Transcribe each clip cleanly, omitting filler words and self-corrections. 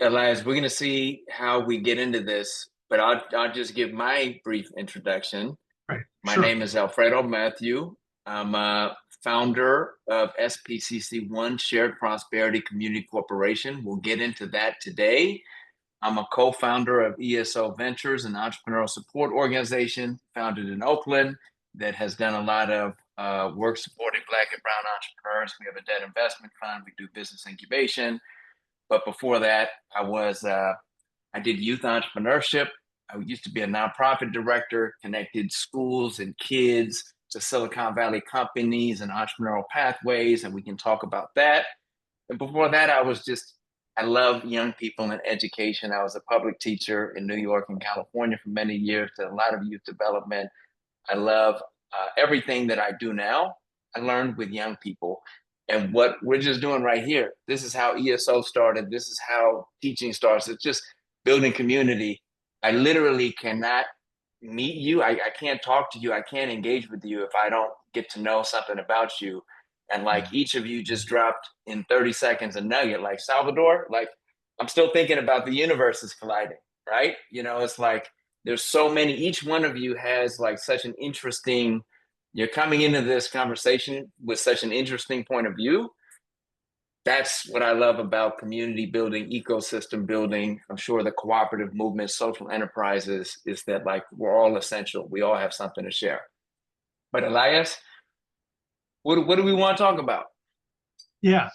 Elias, we're going to see how we get into this, but I'll just give my brief introduction. Right. My Sure. name is Alfredo Mathew. I'm a founder of SPCC1 Shared Prosperity Community Corporation. We'll get into that today. I'm a co-founder of ESO Ventures, an entrepreneurial support organization founded in Oakland that has done a lot of work supporting Black and brown entrepreneurs. We have a debt investment fund. We do business incubation. But before that, I did youth entrepreneurship. I used to be a nonprofit director, connected schools and kids to Silicon Valley companies and entrepreneurial pathways, and we can talk about that. And before that, I love young people in education. I was a public teacher in New York and California for many years, did a lot of youth development. I love everything that I do now. I learned with young people. And what we're just doing right here, this is how ESO started. This is how teaching starts. It's just building community. I literally cannot meet you. I can't talk to you. I can't engage with you if I don't get to know something about you. And like each of you just dropped in 30 seconds a nugget, like Salvador, like I'm still thinking about the universe is colliding, right? It's like there's so many, each one of you has like such an interesting, you're coming into this conversation with such an interesting point of view. That's what I love about community building, ecosystem building. I'm sure the cooperative movement, social enterprises is that like we're all essential. We all have something to share. But Elias, what do we want to talk about? Yeah.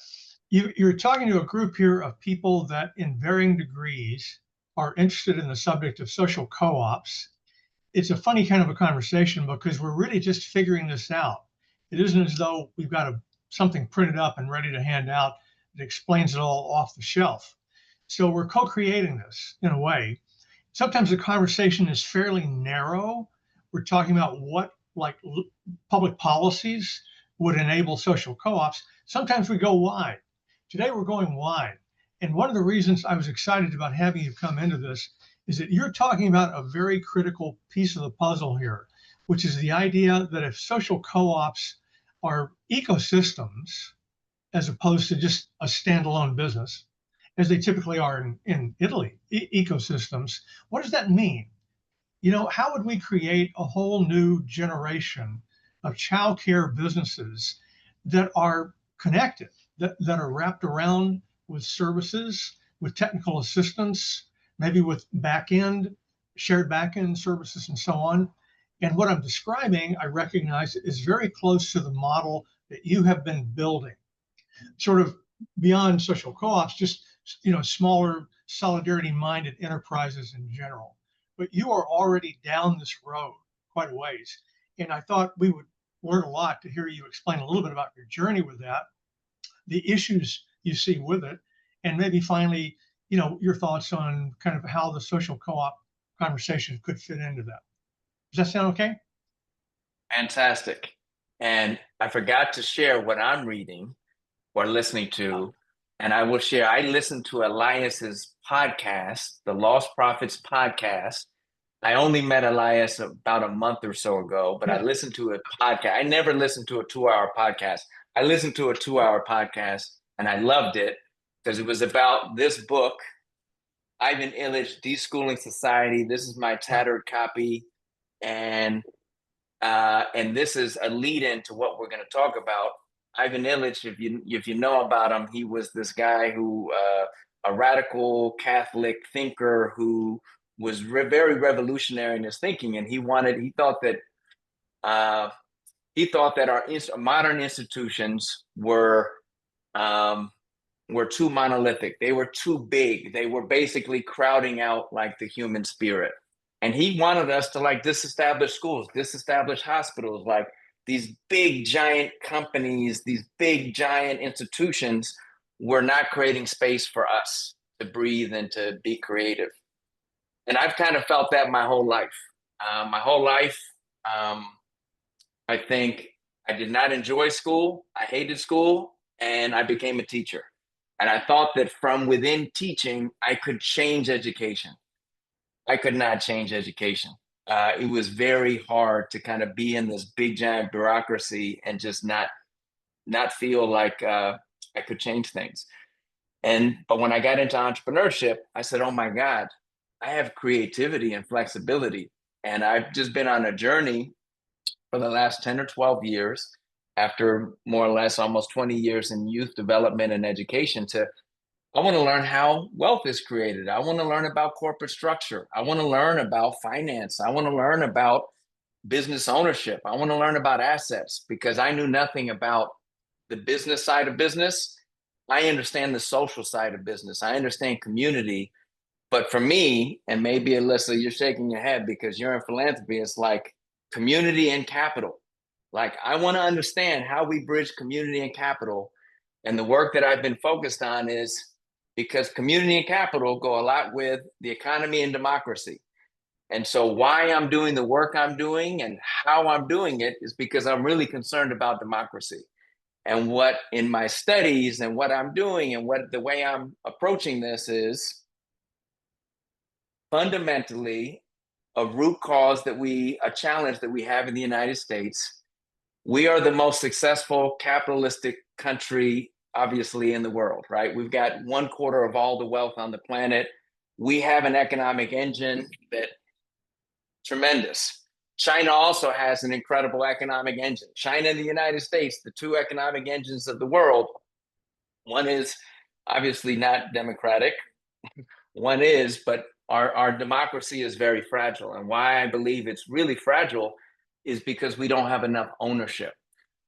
You're talking to a group here of people that in varying degrees are interested in the subject of social co-ops. It's a funny kind of a conversation because we're really just figuring this out. It isn't as though we've got something printed up and ready to hand out that explains it all off the shelf. So we're co-creating this in a way. Sometimes the conversation is fairly narrow. We're talking about what public policies would enable social co-ops. Sometimes we go wide. Today we're going wide. And one of the reasons I was excited about having you come into this is that you're talking about a very critical piece of the puzzle here, which is the idea that if social co-ops are ecosystems, as opposed to just a standalone business, as they typically are in Italy, ecosystems, what does that mean? How would we create a whole new generation of childcare businesses that are connected, that are wrapped around with services, with technical assistance, maybe with shared back-end services and so on. And what I'm describing, I recognize, is very close to the model that you have been building, sort of beyond social co-ops, just smaller solidarity-minded enterprises in general. But you are already down this road quite a ways. And I thought we would learn a lot to hear you explain a little bit about your journey with that, the issues you see with it, and maybe finally, your thoughts on kind of how the social co-op conversation could fit into that. Does that sound okay? Fantastic. And I forgot to share what I'm reading or listening to. And I will share, I listened to Elias's podcast, the Lost Profits podcast. I only met Elias about a month or so ago, but I listened to a podcast. I never listened to a 2-hour podcast. I listened to a 2-hour podcast and I loved it because it was about this book, Ivan Illich, Deschooling Society. This is my tattered copy. And this is a lead in to what we're going to talk about. Ivan Illich, if you know about him, he was this guy who, a radical Catholic thinker who was very revolutionary in his thinking, and he thought that our modern institutions were too monolithic. They were too big. They were basically crowding out like the human spirit. And he wanted us to like disestablish schools, disestablish hospitals, like these big giant companies, these big giant institutions were not creating space for us to breathe and to be creative. And I've kind of felt that my whole life. I think I did not enjoy school. I hated school, and I became a teacher. And I thought that from within teaching, I could change education. I could not change education. It was very hard to kind of be in this big giant bureaucracy and just not feel like I could change things. But when I got into entrepreneurship, I said, oh my God, I have creativity and flexibility. And I've just been on a journey for the last 10 or 12 years, after more or less almost 20 years in youth development and education, I want to learn how wealth is created. I want to learn about corporate structure. I want to learn about finance. I want to learn about business ownership. I want to learn about assets, because I knew nothing about the business side of business. I understand the social side of business. I understand community. But for me, and maybe Alyssa, you're shaking your head because you're in philanthropy, it's like community and capital. Like, I want to understand how we bridge community and capital. And the work that I've been focused on is, because community and capital go a lot with the economy and democracy. And so why I'm doing the work I'm doing and how I'm doing it is because I'm really concerned about democracy. And what in my studies and what I'm doing and what the way I'm approaching this is fundamentally a challenge that we have in the United States. We are the most successful capitalistic country, obviously, in the world, right? We've got 1/4 of all the wealth on the planet. We have an economic engine that tremendous. China also has an incredible economic engine. China and the United States, the two economic engines of the world. One is obviously not democratic. One is, but our democracy is very fragile. And why I believe it's really fragile is because we don't have enough ownership.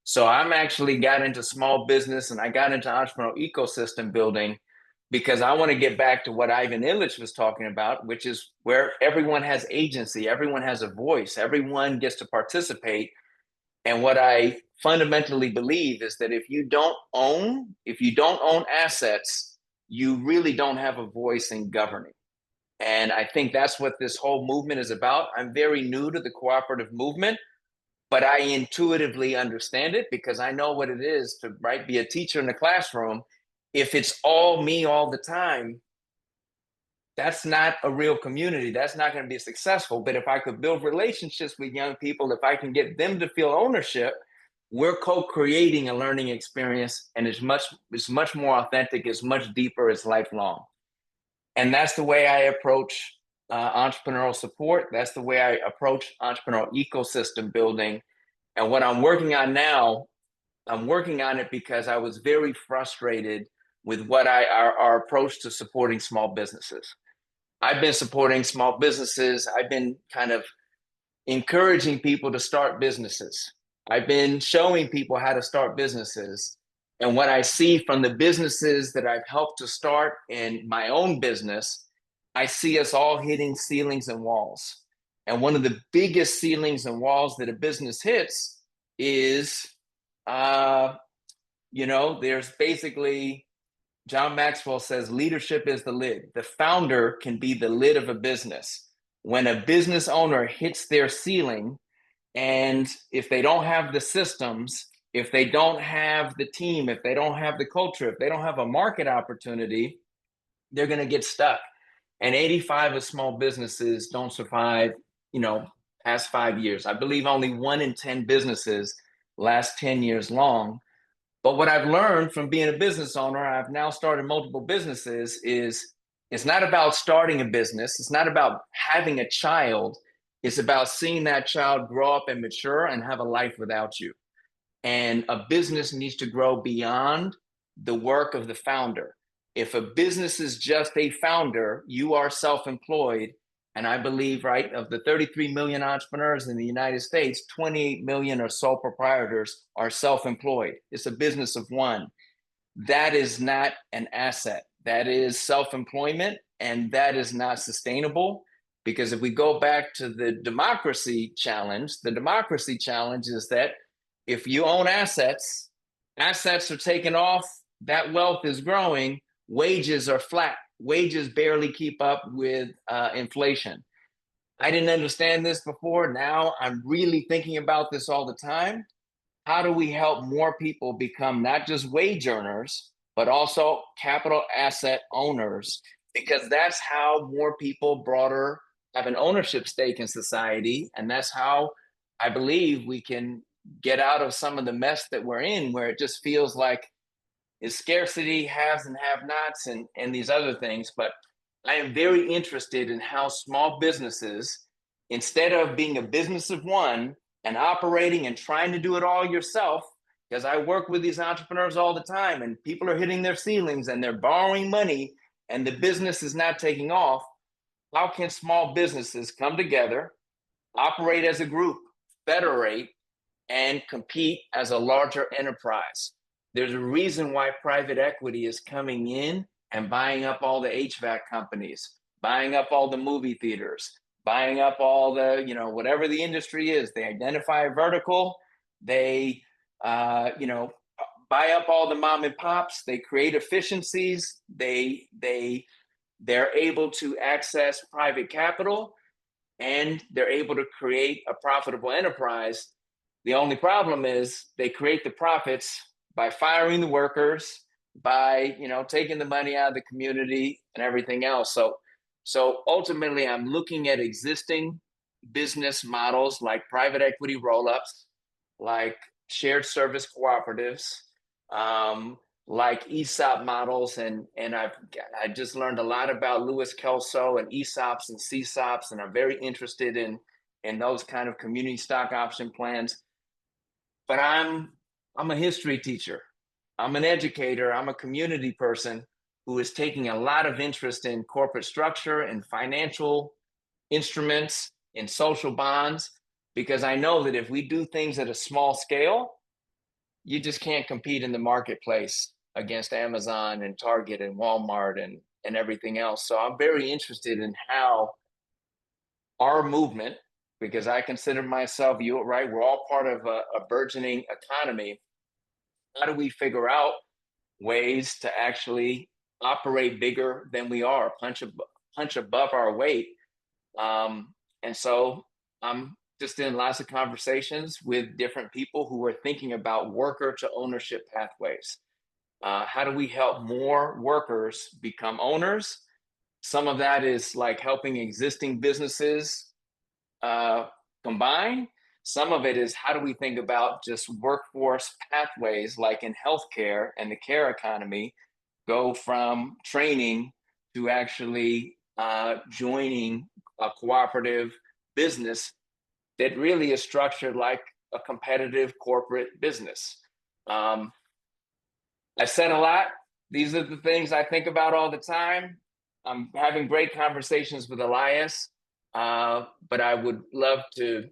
So I'm actually got into small business and I got into entrepreneurial ecosystem building because I want to get back to what Ivan Illich was talking about, which is where everyone has agency, everyone has a voice, everyone gets to participate. And what I fundamentally believe is that if you don't own assets, you really don't have a voice in governing. And I think that's what this whole movement is about. I'm very new to the cooperative movement, but I intuitively understand it because I know what it is to, right, be a teacher in the classroom. If it's all me all the time, that's not a real community. That's not going to be successful. But if I could build relationships with young people, if I can get them to feel ownership, we're co-creating a learning experience, and it's much more authentic, it's much deeper, it's lifelong. And that's the way I approach entrepreneurial support. That's the way I approach entrepreneurial ecosystem building. And what I'm working on now, I'm working on it because I was very frustrated with our approach to supporting small businesses. I've been supporting small businesses. I've been kind of encouraging people to start businesses. I've been showing people how to start businesses. And what I see from the businesses that I've helped to start in my own business, I see us all hitting ceilings and walls. And one of the biggest ceilings and walls that a business hits is, there's basically, John Maxwell says, leadership is the lid. The founder can be the lid of a business. When a business owner hits their ceiling, and if they don't have the systems, if they don't have the team, if they don't have the culture, if they don't have a market opportunity, they're going to get stuck. And 85 of small businesses don't survive, past 5 years. I believe only 1 in 10 businesses last 10 years long. But what I've learned from being a business owner, I've now started multiple businesses, is it's not about starting a business. It's not about having a child. It's about seeing that child grow up and mature and have a life without you. And a business needs to grow beyond the work of the founder. If a business is just a founder, you are self-employed. And I believe, right, of the 33 million entrepreneurs in the United States, 28 million are sole proprietors, are self-employed. It's a business of one. That is not an asset. That is self-employment, and that is not sustainable. Because if we go back to the democracy challenge is that if you own assets, assets are taken off, that wealth is growing, wages are flat. Wages barely keep up with inflation. I didn't understand this before. Now I'm really thinking about this all the time. How do we help more people become not just wage earners, but also capital asset owners? Because that's how more people broader have an ownership stake in society. And that's how I believe we can get out of some of the mess that we're in, where it just feels like is scarcity, haves and have-nots, and these other things. But I am very interested in how small businesses, instead of being a business of one and operating and trying to do it all yourself, because I work with these entrepreneurs all the time, and people are hitting their ceilings and they're borrowing money and the business is not taking off. How can small businesses come together, operate as a group, federate, and compete as a larger enterprise? There's a reason why private equity is coming in and buying up all the HVAC companies, buying up all the movie theaters, buying up all the, whatever the industry is. They identify a vertical, they, buy up all the mom and pops, they create efficiencies, they're able to access private capital, and they're able to create a profitable enterprise. The only problem is they create the profits by firing the workers, by taking the money out of the community and everything else. So ultimately, I'm looking at existing business models like private equity roll-ups, like shared service cooperatives, like ESOP models, and I just learned a lot about Louis Kelso and ESOPs and CSOPs, and I'm very interested in those kind of community stock option plans. But I'm a history teacher, I'm an educator, I'm a community person who is taking a lot of interest in corporate structure and financial instruments, in social bonds, because I know that if we do things at a small scale, you just can't compete in the marketplace against Amazon and Target and Walmart and everything else. So I'm very interested in how our movement, because I consider myself, we're all part of a burgeoning economy. How do we figure out ways to actually operate bigger than we are, punch above our weight? And so I'm just in lots of conversations with different people who are thinking about worker to ownership pathways. How do we help more workers become owners? Some of that is like helping existing businesses combine. Some of it is how do we think about just workforce pathways, like in healthcare and the care economy, go from training to actually joining a cooperative business that really is structured like a competitive corporate business. I said a lot. These are the things I think about all the time. I'm having great conversations with Elias, but I would love to,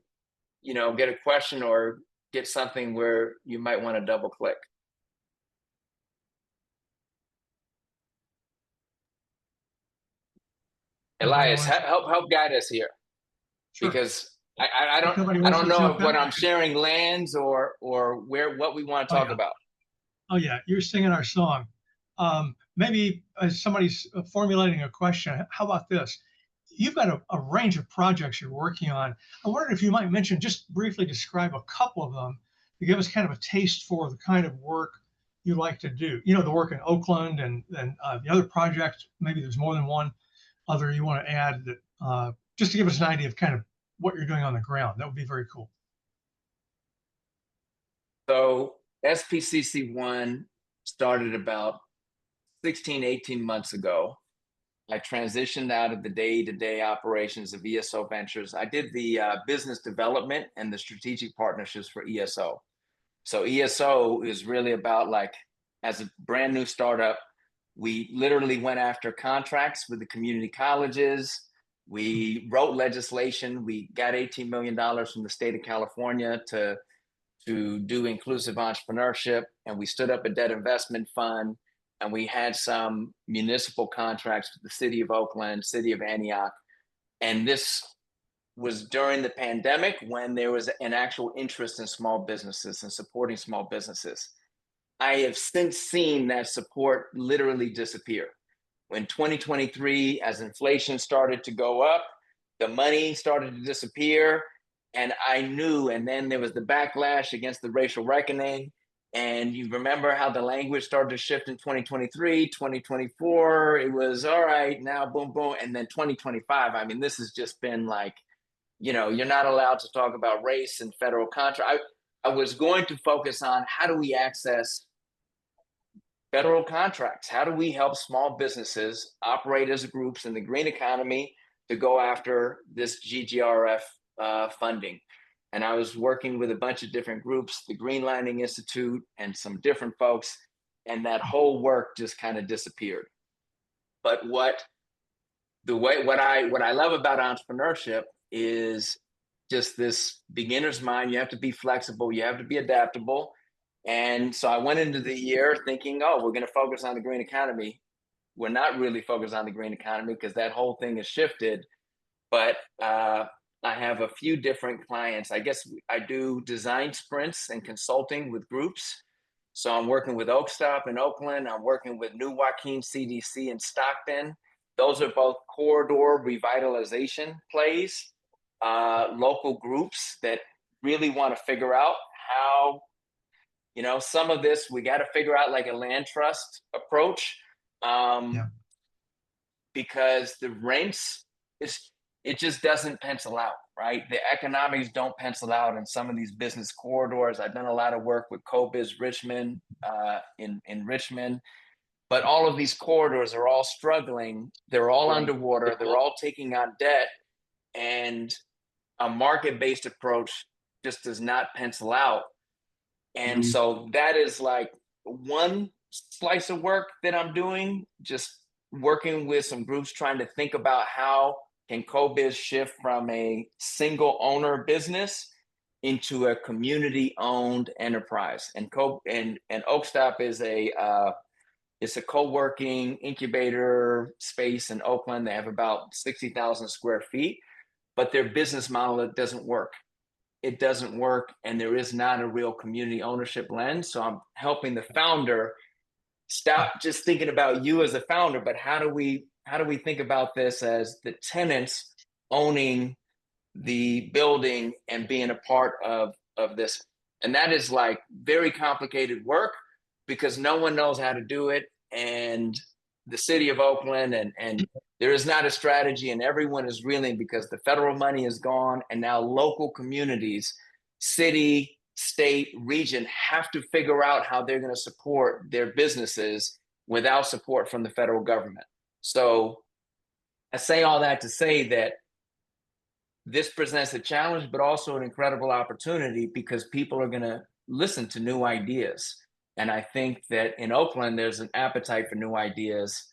get a question or get something where you might want to double click. Elias, help guide us here. Sure. Because I don't know if what I'm sharing lands or what we want to talk about. Oh yeah, you're singing our song. Maybe as somebody's formulating a question, how about this? You've got a range of projects you're working on. I wondered if you might mention, just briefly describe a couple of them to give us kind of a taste for the kind of work you like to do. The work in Oakland and the other projects, maybe there's more than one other you want to add, that just to give us an idea of kind of what you're doing on the ground. That would be very cool. So SPCC1 started about 16, 18 months ago. I transitioned out of the day-to-day operations of ESO Ventures. I did the business development and the strategic partnerships for ESO. So ESO is really about, like, as a brand new startup, we literally went after contracts with the community colleges. We wrote legislation. We got $18 million from the state of California to do inclusive entrepreneurship. And we stood up a debt investment fund. And we had some municipal contracts with the city of Oakland, city of Antioch. And this was during the pandemic, when there was an actual interest in small businesses and supporting small businesses. I have since seen that support literally disappear. When 2023, as inflation started to go up, the money started to disappear. And I knew, and then there was the backlash against the racial reckoning. And you remember how the language started to shift in 2023, 2024, it was all right, now boom, boom. And then 2025, I mean, this has just been like, you're not allowed to talk about race and federal contract. I was going to focus on how do we access federal contracts. How do we help small businesses operate as groups in the green economy to go after this GGRF funding? And I was working with a bunch of different groups, the Green Landing Institute and some different folks, and that whole work just kind of disappeared. But what I love about entrepreneurship is just this beginner's mind. You have to be flexible, you have to be adaptable. And so I went into the year thinking, oh, we're going to focus on the green economy. We're not really focused on the green economy because that whole thing has shifted. But I have a few different clients. I guess I do design sprints and consulting with groups. So I'm working with Oakstop in Oakland. I'm working with New Joaquin CDC in Stockton. Those are both corridor revitalization plays, local groups that really want to figure out how, some of this, we got to figure out like a land trust approach, because the rents, it just doesn't pencil out, right? The economics don't pencil out in some of these business corridors. I've done a lot of work with CoBiz Richmond in Richmond, but all of these corridors are all struggling. They're all underwater. They're all taking on debt, and a market-based approach just does not pencil out. And so that is like one slice of work that I'm doing, just working with some groups trying to think about how can CoBiz shift from a single owner business into a community owned enterprise. And Oakstop is it's a co-working incubator space in Oakland. They have about 60,000 square feet, but their business model, it doesn't work. It doesn't work, and there is not a real community ownership lens. So I'm helping the founder stop just thinking about you as a founder, but how do we think about this as the tenants owning the building and being a part of this? And that is like very complicated work because no one knows how to do it. And the city of Oakland and there is not a strategy, and everyone is reeling because the federal money is gone, and now local communities, city, state, region have to figure out how they're going to support their businesses without support from the federal government. So I say all that to say that this presents a challenge, but also an incredible opportunity because people are going to listen to new ideas. And I think that in Oakland, there's an appetite for new ideas.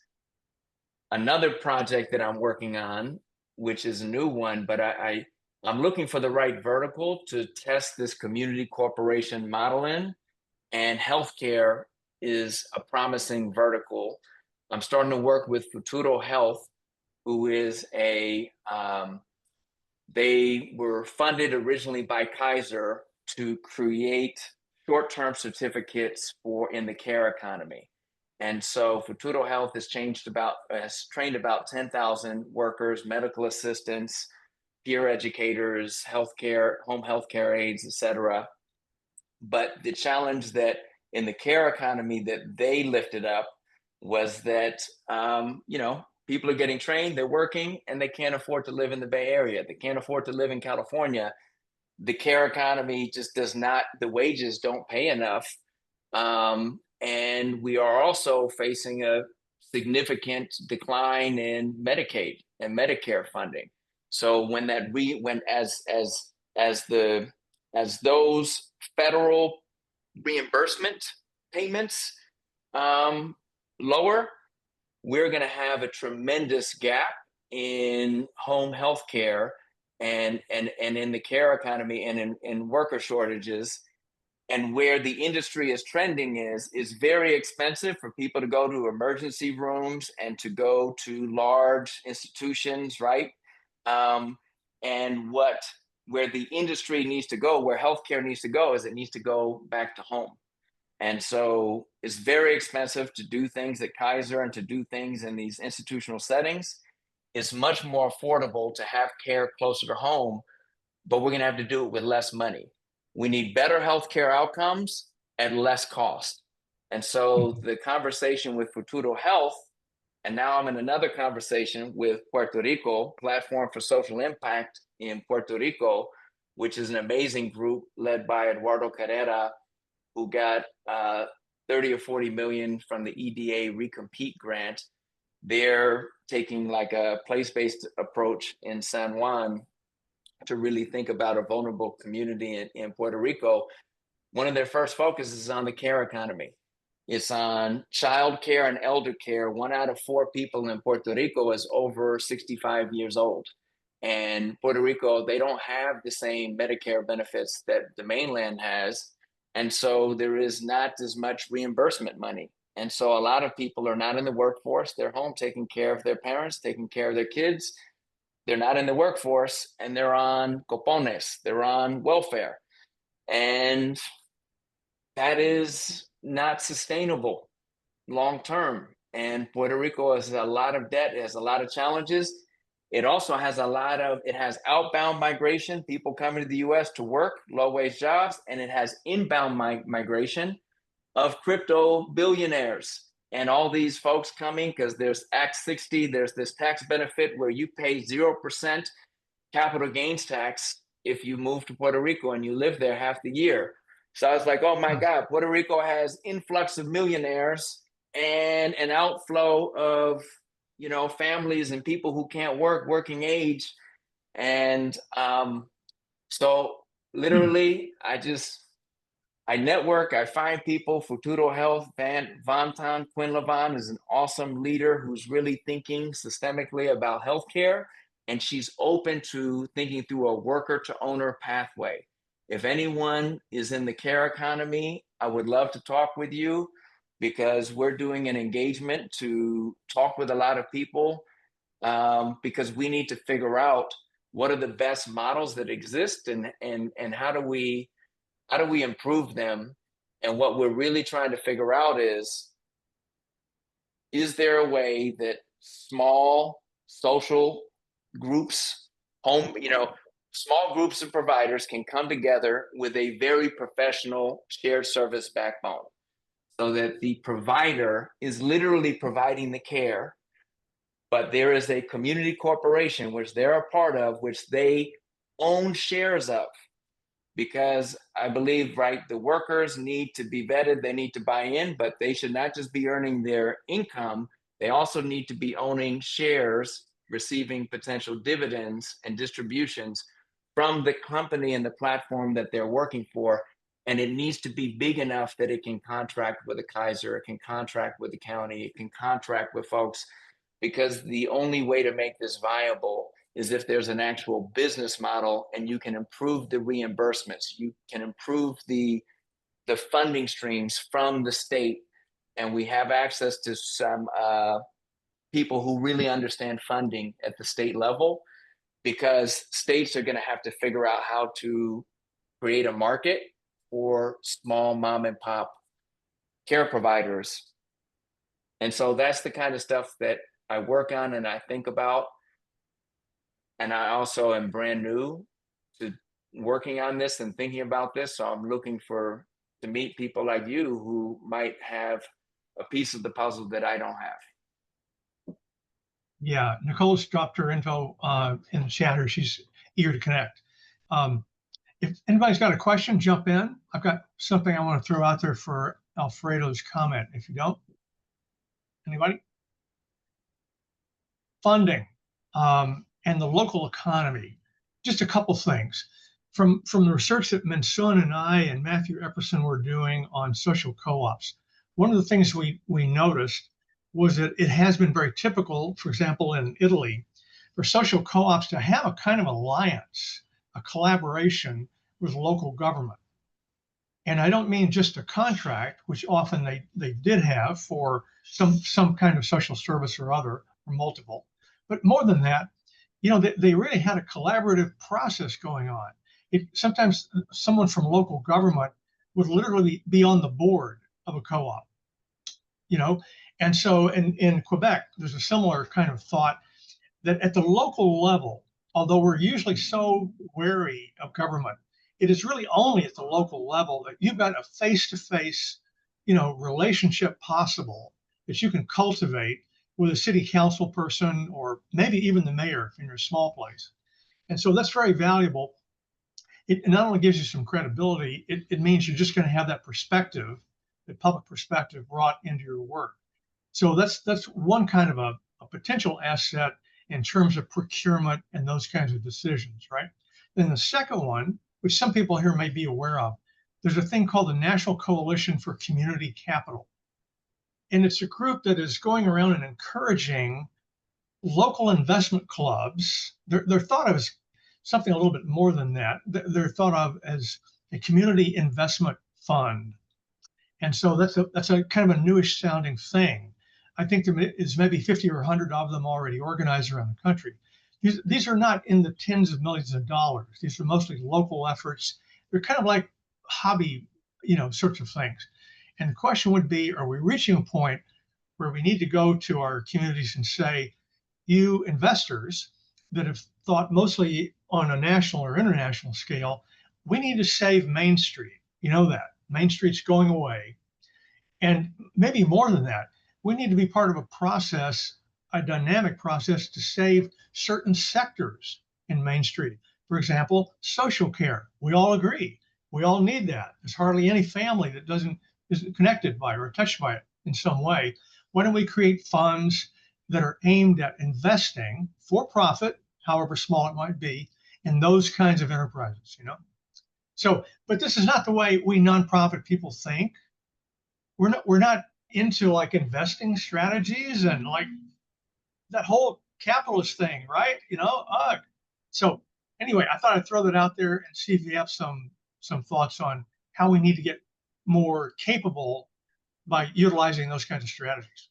Another project that I'm working on, which is a new one, but I'm looking for the right vertical to test this community corporation model in, and healthcare is a promising vertical. I'm starting to work with Futuro Health, who is they were funded originally by Kaiser to create short-term certificates in the care economy. And so Futuro Health has trained about 10,000 workers, medical assistants, peer educators, healthcare, home healthcare aides, et cetera. But the challenge that in the care economy that they lifted up was that, people are getting trained, they're working, and they can't afford to live in the Bay Area. They can't afford to live in California. The care economy just the wages don't pay enough. And we are also facing a significant decline in Medicaid and Medicare funding. So when as those federal reimbursement payments lower, we're going to have a tremendous gap in home health care and in the care economy and in worker shortages. And where the industry is trending is very expensive for people to go to emergency rooms and to go to large institutions, right? And where the industry needs to go, where healthcare needs to go, is it needs to go back to home. And so it's very expensive to do things at Kaiser and to do things in these institutional settings. It's much more affordable to have care closer to home, but we're going to have to do it with less money. We need better healthcare outcomes at less cost. And so the conversation with Futuro Health, and now I'm in another conversation with Puerto Rico, Platform for Social Impact in Puerto Rico, which is an amazing group led by Eduardo Carrera, who got 30 or 40 million from the EDA Recompete grant. They're taking like a place-based approach in San Juan to really think about a vulnerable community in Puerto Rico. One of their first focuses is on the care economy. It's on child care and elder care. 1 out of 4 people in Puerto Rico is over 65 years old. And Puerto Rico, they don't have the same Medicare benefits that the mainland has. And so there is not as much reimbursement money. And so a lot of people are not in the workforce. They're home taking care of their parents, taking care of their kids. They're not in the workforce, and they're on cupones. They're on welfare. And that is not sustainable long term. And Puerto Rico has a lot of debt, it has a lot of challenges. It also has it has outbound migration, people coming to the US to work, low wage jobs, and it has inbound migration of crypto billionaires and all these folks coming because there's Act 60, there's this tax benefit where you pay 0% capital gains tax if you move to Puerto Rico and you live there half the year. So I was like, oh my God, Puerto Rico has influx of millionaires and an outflow of, families and people who can't work, working age. And so literally, I network, I find people. Futuro Health, Vantan Quinlavan is an awesome leader who's really thinking systemically about healthcare, and she's open to thinking through a worker to owner pathway. If anyone is in the care economy, I would love to talk with you because we're doing an engagement to talk with a lot of people because we need to figure out what are the best models that exist and how do we improve them. And what we're really trying to figure out is there a way that small social groups, small groups of providers can come together with a very professional shared service backbone so that the provider is literally providing the care, but there is a community corporation, which they're a part of, which they own shares of. Because I believe, right, the workers need to be vetted, they need to buy in, but they should not just be earning their income, they also need to be owning shares, receiving potential dividends and distributions from the company and the platform that they're working for. And it needs to be big enough that it can contract with a Kaiser, it can contract with the county, it can contract with folks, because the only way to make this viable is if there's an actual business model and you can improve the reimbursements, you can improve the funding streams from the state, and we have access to some people who really understand funding at the state level, because states are going to have to figure out how to create a market for small mom and pop care providers. And so that's the kind of stuff that I work on and I think about. And I also am brand new to working on this and thinking about this. So I'm looking to meet people like you who might have a piece of the puzzle that I don't have. Yeah, Nicole's dropped her info in the chat here. She's eager to connect. If anybody's got a question, jump in. I've got something I want to throw out there for Alfredo's comment. If you don't, anybody? Funding and the local economy. Just a couple things. From the research that Minsun and I and Matthew Epperson were doing on social co-ops, one of the things we noticed was that it has been very typical, for example, in Italy, for social co-ops to have a kind of alliance, a collaboration with local government. And I don't mean just a contract, which often they did have for some kind of social service or other, or multiple, but more than that, they really had a collaborative process going on. Sometimes someone from local government would literally be on the board of a co-op, and so in Quebec, there's a similar kind of thought that at the local level, although we're usually so wary of government, it is really only at the local level that you've got a face-to-face, relationship possible that you can cultivate with a city council person or maybe even the mayor if you're in a small place. And so that's very valuable. It not only gives you some credibility, it means you're just going to have that perspective the public perspective brought into your work. So that's one kind of a potential asset in terms of procurement and those kinds of decisions, right? Then the second one, which some people here may be aware of, there's a thing called the National Coalition for Community Capital. And it's a group that is going around and encouraging local investment clubs. They're thought of as something a little bit more than that. They're thought of as a community investment fund. And so that's a kind of a newish sounding thing. I think there is maybe 50 or 100 of them already organized around the country. These are not in the tens of millions of dollars. These are mostly local efforts. They're kind of like hobby, sorts of things. And the question would be, are we reaching a point where we need to go to our communities and say, you investors that have thought mostly on a national or international scale, we need to save Main Street. You know that. Main Street's going away. And maybe more than that, we need to be part of a process, a dynamic process to save certain sectors in Main Street. For example, social care. We all agree. We all need that. There's hardly any family that isn't connected by or touched by it in some way. Why don't we create funds that are aimed at investing for profit, however small it might be, in those kinds of enterprises, So, but this is not the way we nonprofit people think. We're not into like investing strategies and like that whole capitalist thing, right? So anyway, I thought I'd throw that out there and see if you have some thoughts on how we need to get more capable by utilizing those kinds of strategies.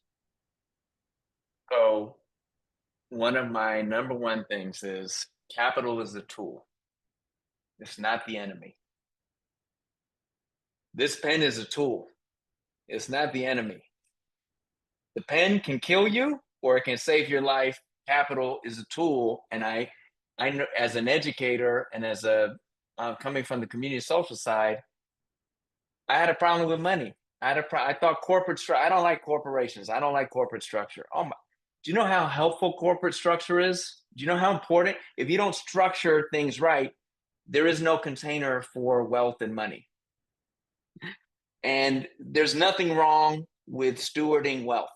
So one of my number one things is capital is a tool. It's not the enemy. This pen is a tool. It's not the enemy. The pen can kill you or it can save your life. Capital is a tool. And I know as an educator and as coming from the community social side, I had a problem with money. I thought corporate structure. I don't like corporations. I don't like corporate structure. Oh my! Do you know how helpful corporate structure is? Do you know how important? If you don't structure things right, there is no container for wealth and money. And there's nothing wrong with stewarding wealth.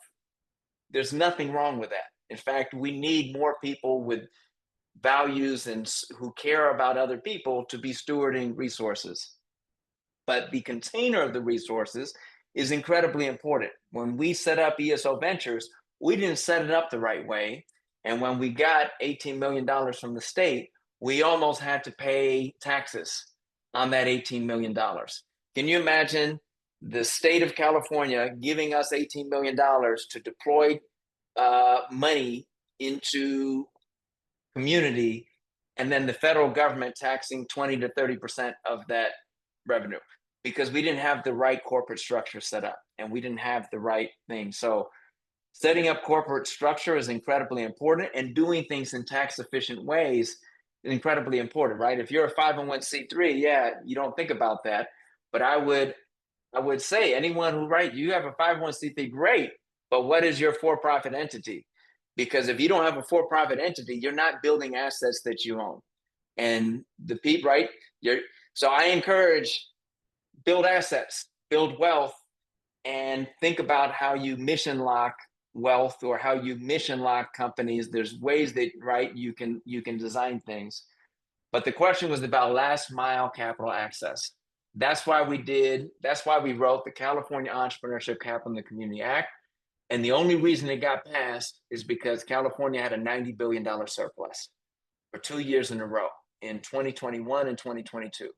There's nothing wrong with that. In fact, we need more people with values and who care about other people to be stewarding resources. But the container of the resources is incredibly important. When we set up ESO Ventures, we didn't set it up the right way. And when we got $18 million from the state, we almost had to pay taxes on that $18 million. Can you imagine the state of California giving us $18 million to deploy money into community, and then the federal government taxing 20 to 30% of that revenue? Because we didn't have the right corporate structure set up and we didn't have the right thing. So setting up corporate structure is incredibly important, and doing things in tax efficient ways is incredibly important, right? If you're a 501c3, yeah, you don't think about that. But I would say anyone who, right, you have a 501c3, great, but what is your for-profit entity? Because if you don't have a for-profit entity, you're not building assets that you own. And the people, right? So I encourage build assets, build wealth, and think about how you mission lock wealth or how you mission lock companies. There's ways that, right, you can design things. But the question was about last mile capital access. That's why we wrote the California Entrepreneurship Capital in the Community Act. And the only reason it got passed is because California had a $90 billion surplus for 2 years in a row, in 2021 and 2022.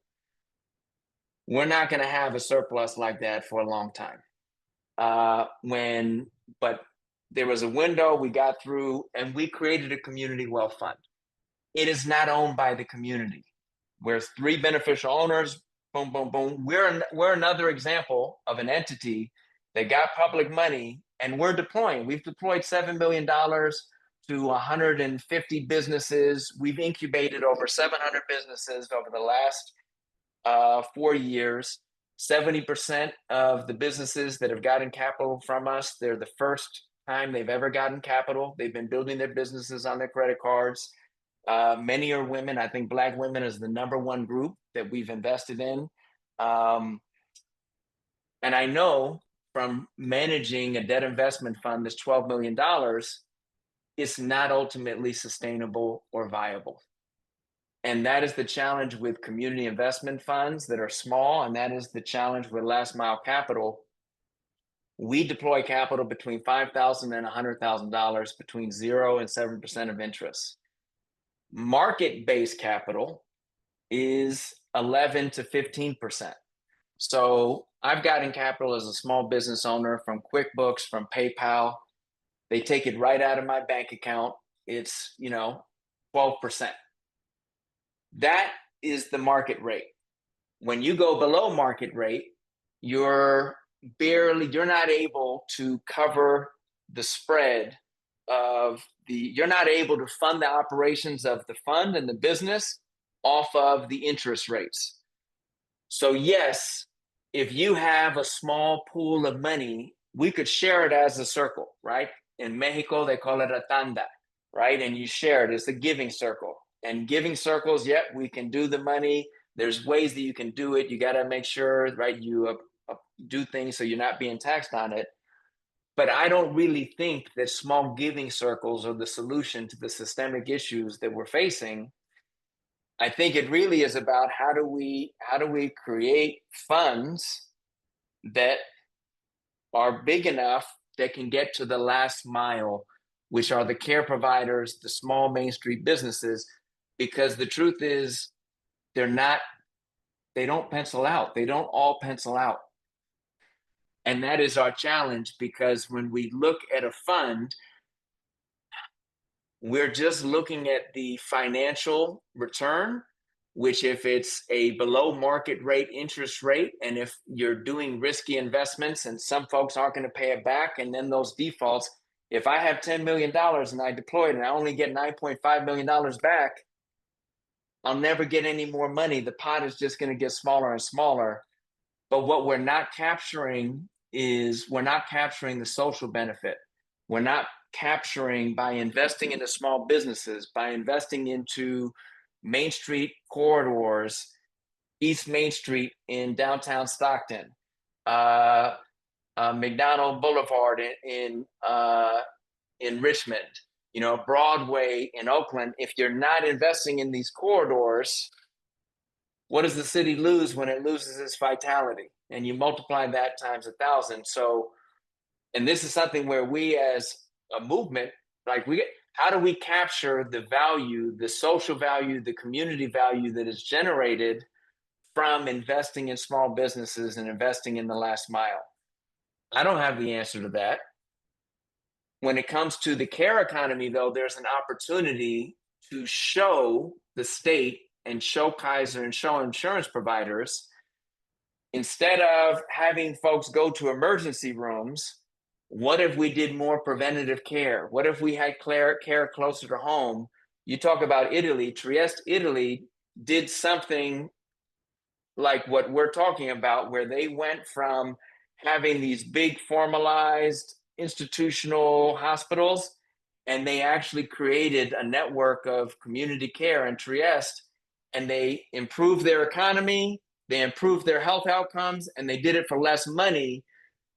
We're not going to have a surplus like that for a long time. But there was a window we got through, and we created a community wealth fund. It is not owned by the community. We're 3 beneficial owners. Boom, boom, boom. We're another example of an entity that got public money, and we're deploying. We've deployed $7 million to 150 businesses. We've incubated over 700 businesses over the last 4 years. 70% of the businesses that have gotten capital from us, they're the first time they've ever gotten capital. They've been building their businesses on their credit cards. Many are women. I think Black women is the #1 group that we've invested in. And I know from managing a debt investment fund that's $12 million, it's not ultimately sustainable or viable. And that is the challenge with community investment funds that are small. And that is the challenge with last mile capital. We deploy capital between $5,000 and $100,000 between 0 and 7% of interest. Market-based capital is 11 to 15%. So I've gotten capital as a small business owner from QuickBooks, from PayPal. They take it right out of my bank account. It's, 12%. That is the market rate. When you go below market rate, you're not able to cover the spread you're not able to fund the operations of the fund and the business off of the interest rates. So yes, if you have a small pool of money, we could share it as a circle, right? In Mexico, they call it a tanda, right? And you share it. It's a giving circle. And giving circles, yep, we can do the money. There's ways that you can do it. You got to make sure, right, you do things so you're not being taxed on it. But I don't really think that small giving circles are the solution to the systemic issues that we're facing. I think it really is about how do we create funds that are big enough that can get to the last mile, which are the care providers, the small Main Street businesses, because the truth is they don't pencil out. They don't all pencil out. And that is our challenge, because when we look at a fund, we're just looking at the financial return, which if it's a below market rate interest rate, and if you're doing risky investments and some folks aren't going to pay it back, and then those defaults, if I have $10 million and I deploy it and I only get $9.5 million back, I'll never get any more money. The pot is just going to get smaller and smaller. But what we're not capturing is the social benefit. We're not capturing, by investing into small businesses, by investing into Main Street corridors, East Main Street in downtown Stockton, McDonald Boulevard in Richmond, Broadway in Oakland. If you're not investing in these corridors, what does the city lose when it loses its vitality? And you multiply that times 1,000. So, and this is something where we as a movement, how do we capture the value, the social value, the community value that is generated from investing in small businesses and investing in the last mile? I don't have the answer to that. When it comes to the care economy, though, there's an opportunity to show the state and show Kaiser and show insurance providers, instead of having folks go to emergency rooms, what if we did more preventative care? What if we had care closer to home? You talk about Italy. Trieste, Italy did something like what we're talking about, where they went from having these big formalized institutional hospitals, and they actually created a network of community care in Trieste, and they improved their economy, they improved their health outcomes, and they did it for less money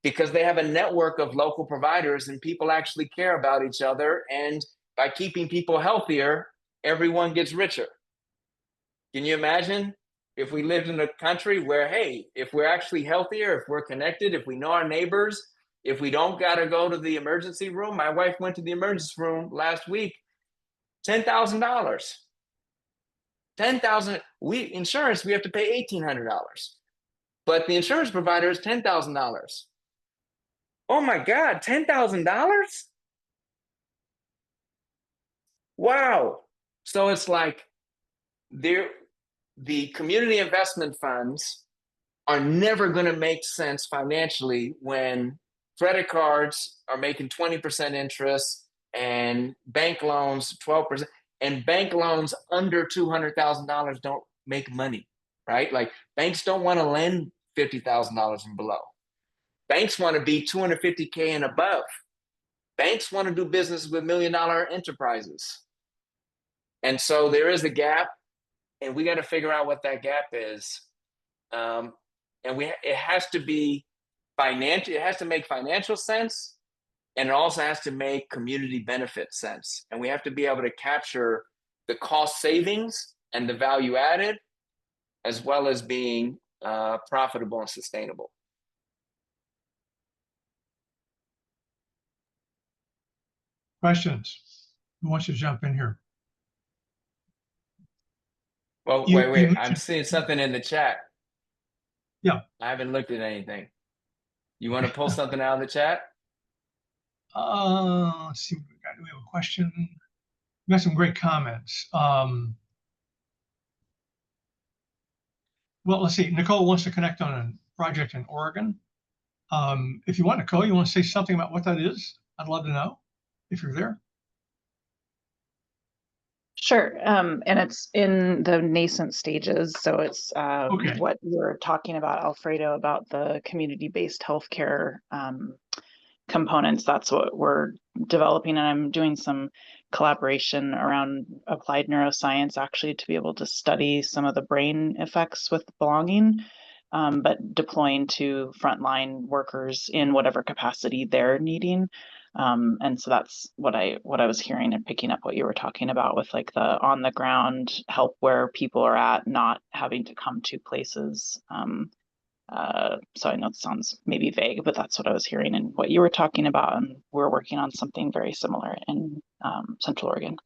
because they have a network of local providers and people actually care about each other. And by keeping people healthier, everyone gets richer. Can you imagine if we lived in a country where, hey, if we're actually healthier, if we're connected, if we know our neighbors, if we don't got to go to the emergency room? My wife went to the emergency room last week, $10,000. $10,000. Insurance, we have to pay $1,800, but the insurance provider is $10,000. Oh my God, $10,000? Wow. So it's like the community investment funds are never going to make sense financially when credit cards are making 20% interest and bank loans 12%, and bank loans under $200,000 don't make money, right? Like, banks don't want to lend $50,000 and below. Banks want to be $250K and above. Banks want to do business with $1 million enterprises. And so there is a gap, and we got to figure out what that gap is. And it has to be it has to make financial sense, and it also has to make community benefit sense. And we have to be able to capture the cost savings and the value added, as well as being profitable and sustainable. Questions? Who wants to jump in here? Well, wait. I'm seeing something in the chat. Yeah. I haven't looked at anything. You want to pull something out of the chat? Let's see what we got. Do we have a question? We got some great comments. Well, let's see. Nicole wants to connect on a project in Oregon. If you want, Nicole, you want to say something about what that is? I'd love to know if you're there. Sure. And it's in the nascent stages. So it's Okay. what you're talking about, Alfredo, about the community-based healthcare components. That's what we're developing. And I'm doing some collaboration around applied neuroscience, actually, to be able to study some of the brain effects with belonging, but deploying to frontline workers in whatever capacity they're needing. And so that's what I was hearing and picking up what you were talking about with like the on the ground help where people are at, not having to come to places. So I know it sounds maybe vague, but that's what I was hearing and what you were talking about. And we're working on something very similar in Central Oregon.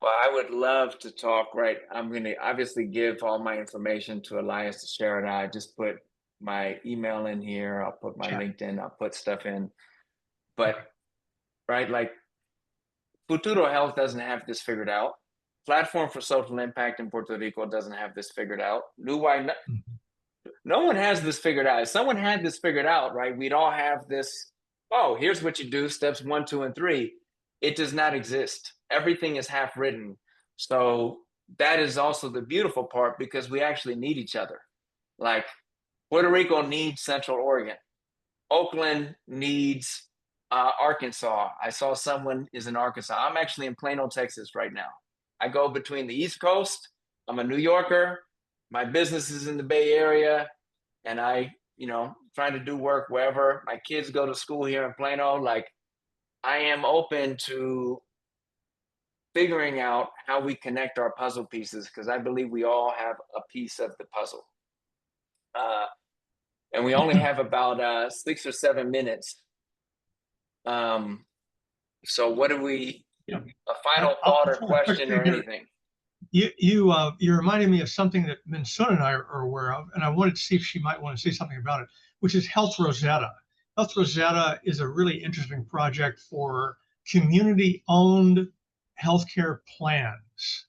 Well, I would love to talk, right? I'm going to obviously give all my information to Elias to share it. I just put my email in here. I'll put my LinkedIn. I'll put stuff in. But, right, like Futuro Health doesn't have this figured out. Platform for Social Impact in Puerto Rico doesn't have this figured out. No one has this figured out. If someone had this figured out, right, we'd all have this, oh, here's what you do, steps 1, 2, and 3. It does not exist. Everything is half written. So that is also the beautiful part, because we actually need each other. Like Puerto Rico needs Central Oregon. Oakland needs Arkansas. I saw someone is in Arkansas. I'm actually in Plano, Texas right now. I go between the East Coast. I'm a New Yorker. My business is in the Bay Area, and I, trying to do work wherever. My kids go to school here in Plano. Like, I am open to figuring out how we connect our puzzle pieces, because I believe we all have a piece of the puzzle. And we only have about 6 or 7 minutes. So what do we, a final thought or question or anything? You reminded me of something that Minsun and I are aware of, and I wanted to see if she might want to say something about it, which is Health Rosetta. Health Rosetta is a really interesting project for community-owned healthcare plans.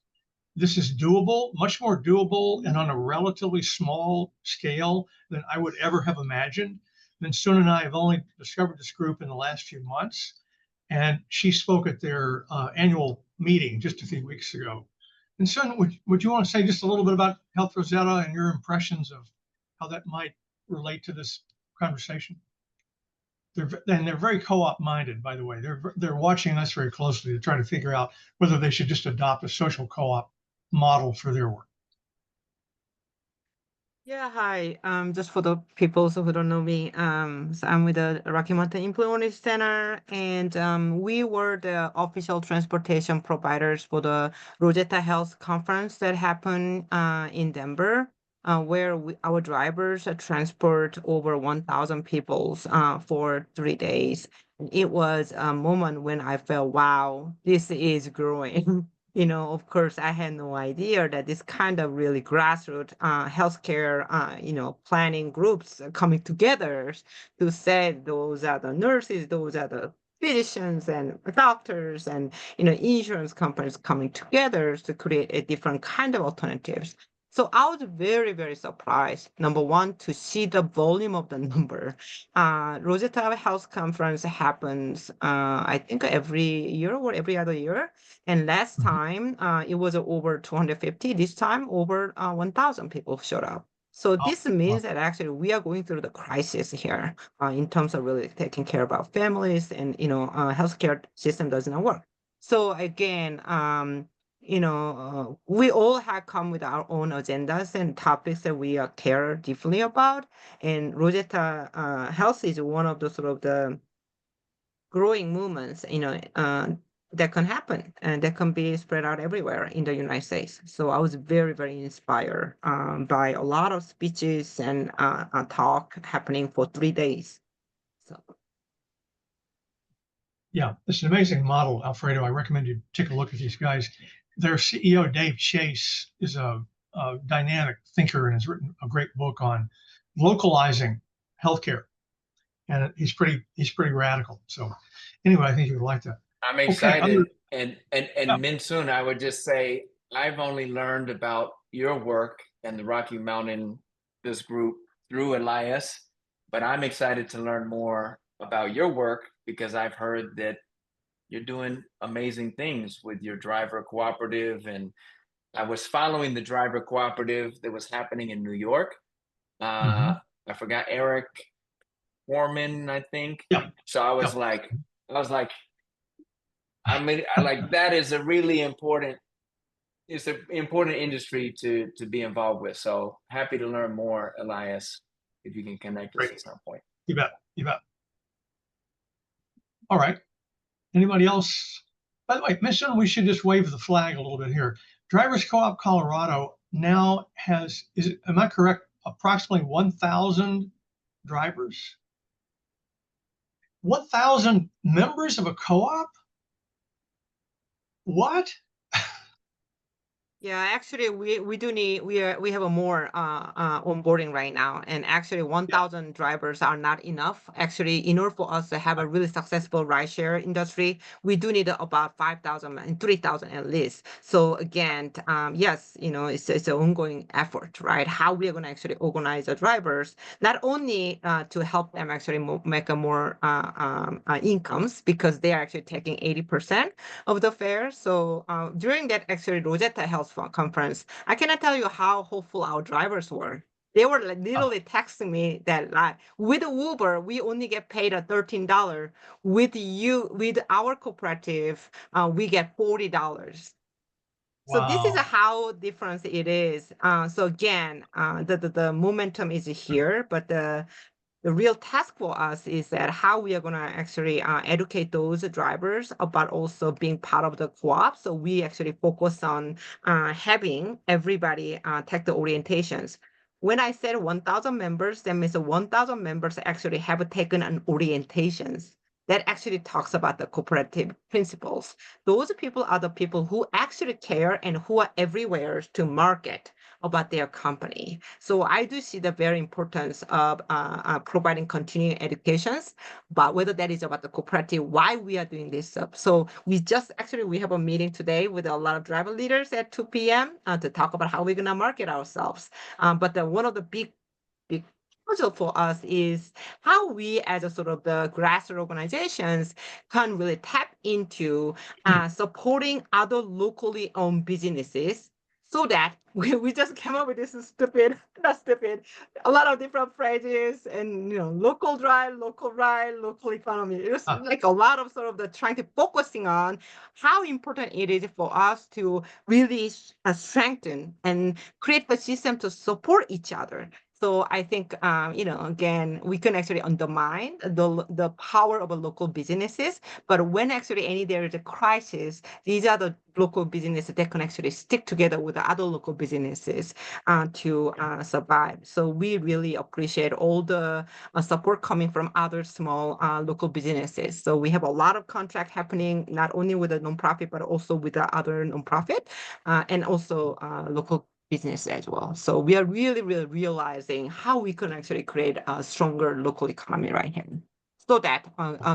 This is doable, much more doable, and on a relatively small scale than I would ever have imagined. Minsun and I have only discovered this group in the last few months, and she spoke at their annual meeting just a few weeks ago. And Sun, would you want to say just a little bit about Health Rosetta and your impressions of how that might relate to this conversation? They're very co-op minded, by the way. They're watching us very closely to try to figure out whether they should just adopt a social co-op model for their work. Yeah, hi. Just for the people who don't know me, so I'm with the Rocky Mountain Employee Center, and we were the official transportation providers for the Rosetta Health Conference that happened in Denver, where our drivers transport over 1,000 people for 3 days. It was a moment when I felt, wow, this is growing. Of course, I had no idea that this kind of really grassroots healthcare, planning groups are coming together to say those are the nurses, those are the physicians and doctors and, insurance companies coming together to create a different kind of alternatives. So I was very, very surprised, number one, to see the volume of the number. Rosetta Health Conference happens, I think, every year or every other year. And last time it was over 250. This time over 1,000 people showed up. So this means that actually we are going through the crisis here in terms of really taking care of our families, and healthcare system does not work. So again, we all have come with our own agendas and topics that we care deeply about. And Rosetta Health is one of the sort of the growing movements, that can happen and that can be spread out everywhere in the United States. So I was very, very inspired by a lot of speeches and a talk happening for 3 days. So. Yeah, it's an amazing model, Alfredo. I recommend you take a look at these guys. Their CEO, Dave Chase, is a dynamic thinker and has written a great book on localizing healthcare. And he's pretty radical. So anyway, I think you would like that. I'm excited. Okay, and Minsoon, I would just say, I've only learned about your work and the Rocky Mountain, this group, through Elias, but I'm excited to learn more about your work because I've heard that you're doing amazing things with your driver cooperative. And I was following the driver cooperative that was happening in New York. I forgot Eric Foreman, I think. Yeah. So I was like, I mean, that is a really important, it's an important industry to be involved with. So happy to learn more, Elias, if you can connect us at some point. You bet. All right. Anybody else? By the way, Mission, we should just wave the flag a little bit here. Drivers Co-op Colorado now has, am I correct, approximately 1,000 drivers? 1,000 members of a co-op? What? Yeah, actually, we do need we have a more onboarding right now, and actually 1,000 drivers are not enough. Actually, in order for us to have a really successful rideshare industry, we do need about 5,000 and 3,000 at least. So again, yes, it's an ongoing effort, right? How we are going to actually organize the drivers, not only to help them actually make a more incomes because they are actually taking 80% of the fare. So during that actually Rosetta Health conference, I cannot tell you how hopeful our drivers were. They were literally texting me that with Uber, we only get paid a $13. With our cooperative, we get $40. So this is how different it is. So again, the momentum is here, but the real task for us is that how we are going to actually educate those drivers about also being part of the co-op. So we actually focus on having everybody take the orientations. When I said 1,000 members, that means 1,000 members actually have taken an orientations that actually talks about the cooperative principles. Those people are the people who actually care and who are everywhere to market about their company. So I do see the very importance of providing continuing educations, but whether that is about the cooperative, why we are doing this stuff. So we have a meeting today with a lot of driver leaders at 2 p.m. To talk about how we're gonna market ourselves. But one of the big puzzle for us is how we as a sort of the grassroots organizations can really tap into supporting other locally owned businesses so that we just came up with this a lot of different phrases and local drive, local ride, local economy. It's like a lot of sort of the trying to focusing on how important it is for us to really strengthen and create the system to support each other. So I think, again, we can actually undermine the power of a local businesses. But when actually there is a crisis, these are the local businesses that can actually stick together with the other local businesses to survive. So we really appreciate all the support coming from other small local businesses. So we have a lot of contract happening, not only with the nonprofit, but also with the other nonprofit and also local business as well. So we are really, really realizing how we can actually create a stronger local economy right here, so that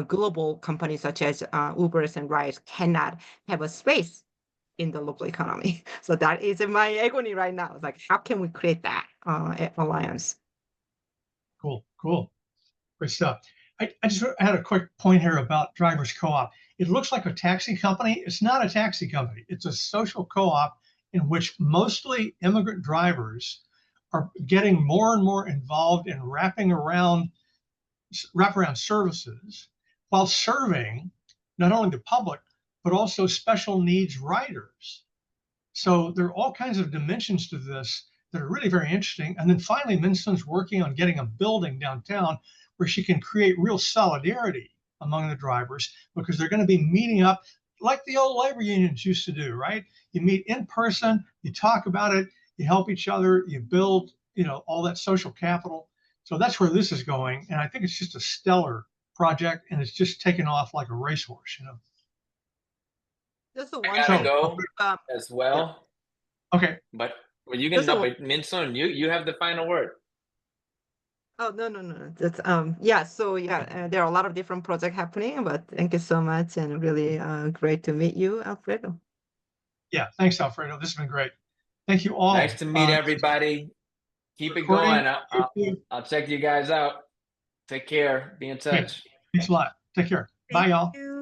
global companies such as Ubers and Rides cannot have a space in the local economy. So that is in my agony right now. It's like, how can we create that alliance? Cool. Great stuff. I just had a quick point here about Drivers Co-op. It looks like a taxi company. It's not a taxi company. It's a social co-op in which mostly immigrant drivers are getting more and more involved in wraparound services while serving not only the public, but also special needs riders. So there are all kinds of dimensions to this that are really very interesting. And then finally, Minsun's working on getting a building downtown where she can create real solidarity among the drivers, because they're going to be meeting up like the old labor unions used to do, right? You meet in person, you talk about it, you help each other, you build, all that social capital. So that's where this is going. And I think it's just a stellar project, and it's just taken off like a racehorse, Just I one gotta thing. go Um, as well. Okay. But you can Just know, a- but Minsun, you have the final word. Oh, no. That's yeah. So yeah, there are a lot of different projects happening, but thank you so much, and really great to meet you, Alfredo. Yeah. Thanks, Alfredo. This has been great. Thank you all. Nice to meet everybody. Keep it going. I'll check you guys out. Take care. Be in touch. Thanks a lot. Take care. Bye, y'all. You.